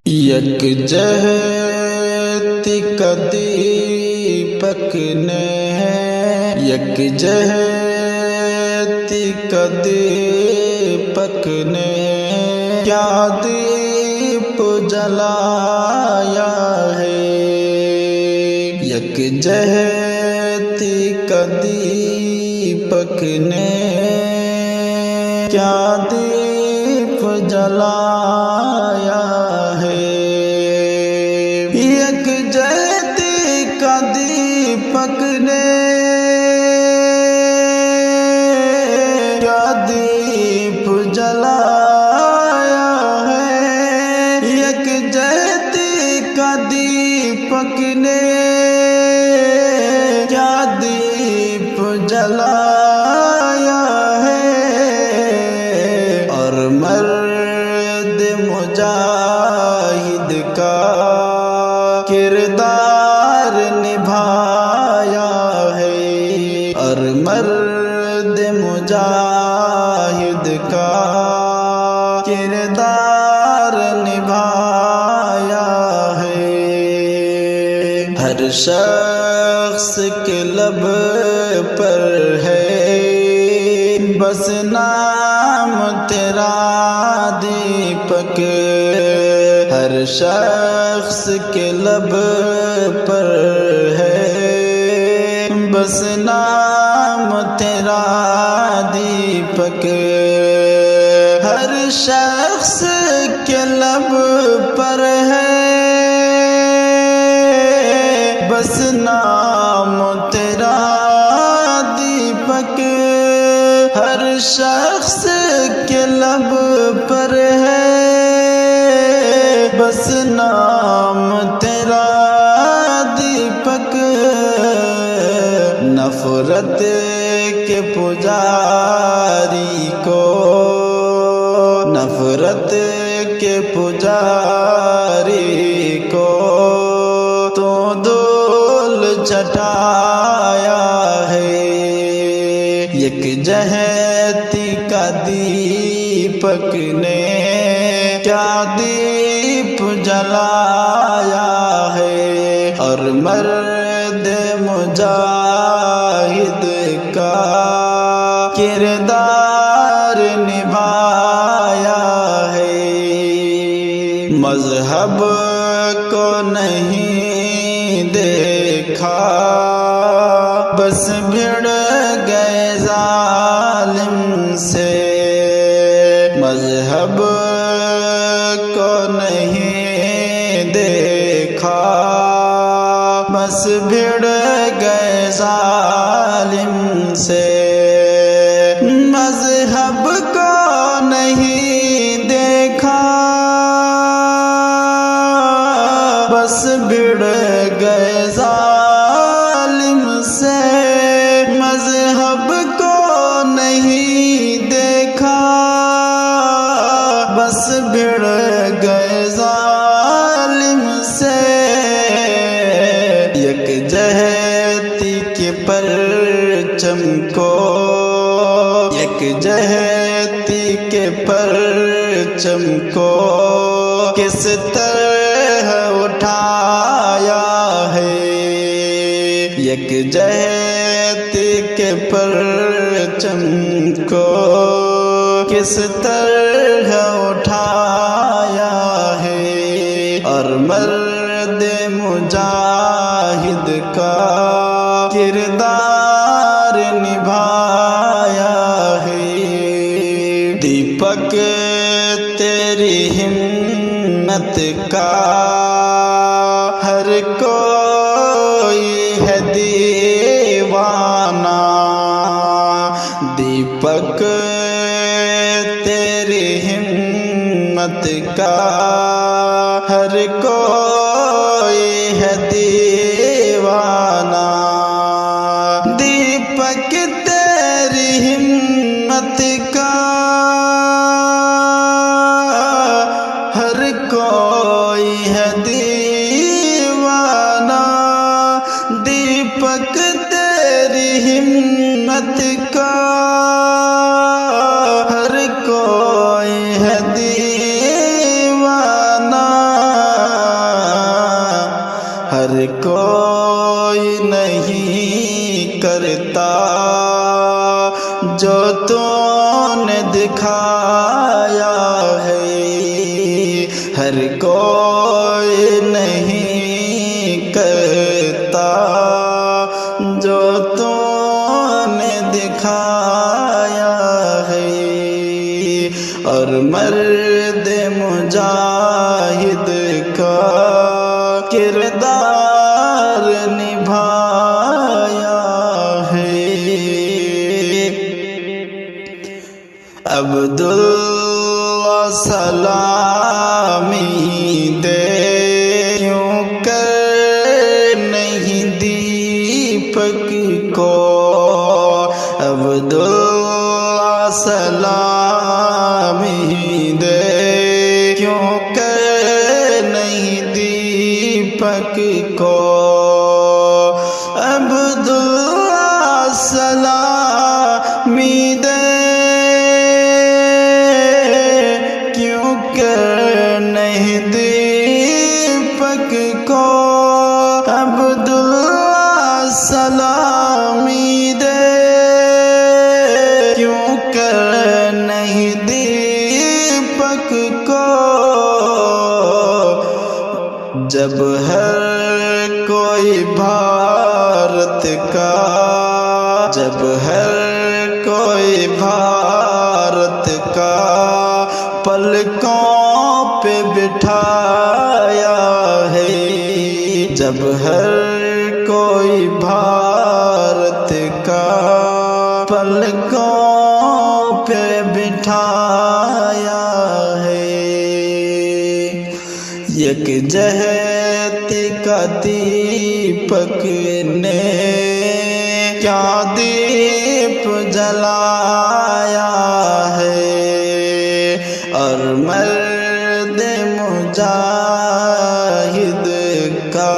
یک جہتی کا دیپک نے یک جہتی کا دیپک نے کیا دیپ جلایا ہے یک جہتی کا دیپک نے کیا دیپ جلایا ہے یک جہتی کا دیپک نے کیا دیپ جلایا ہے یک جہتی کا دیپک نے کیا دیپ جلایا ہے اور مرد مجاہد کا کردار نبھایا ہے اور مرد مجاہد کا کردار نبھایا ہے ہر شخص کے لب پر ہے بس نام تیرا دیپک ہر شخص کے لب پر ہے بس نام تیرا دیپک ہر شخص کے لب پر ہے بس نام تیرا دیپک ہر شخص کے لب پر ہے بس نام تیرا دیپک نفرت کے پجاری کو نفرت کے پجاری کو تو دول چٹایا ہے یک جہتی کا دیپک نے کیا دیپ جلایا ہے اور مرد مجاہد کا کردار نبھایا ہے مذہب کو نہیں دیکھا بس بھڑ گئے ظالم سے مذہب کو نہیں دیکھا بس بھڑ گئے ظالم سے مذہب کو نہیں دیکھا بس بھڑ گئے ظالم سے مذہب کو نہیں دیکھا بس بھڑ گئے ظالم سے یک جہتی کے پرچم کو یک جہتی کے پرچم کو کس طرح اٹھایا ہے یک جہتی کے پرچم کو کس طرح اٹھایا ہے اور مرد مجاہد کا کردار نبھایا ہے دیپک تیری ہمت کا ہر کوئی ہے دیوانہ دیپک تیری ہمت کا ہر کوئی ہے دیوانہ دیپک تیری ہمت کا ہر کوئی ہے دیوانہ دیپک تیری ہمت کا ہر کوئی ہے دیوانہ کوئی نہیں کرتا جو تو نے دکھایا ہے، ہر کوئی نہیں کرتا جو تو نے دکھایا ہے، اور مرد مجاہد کا کردار نبھایا ہے۔ عبداللہ سلامی دے کیوں کر نہیں دیپک کو، عبداللہ سلامی دے کیوں کر نہیں دیپک کو، عبداللہ سلامی دے کیوں کر نہیں دیپک کو، عبداللہ سلامی دے کیوں کر نہیں دیپک کو، جب ہر کوئی بھارت کا، جب ہر کوئی بھارت کا پلکوں پہ بٹھایا ہے، جب ہر کوئی بھارت کا پلکوں پہ بٹھایا ہے، یک جہت کا دیپک نے کیا دیپ جلایا ہے، اور مرد مجاہد کا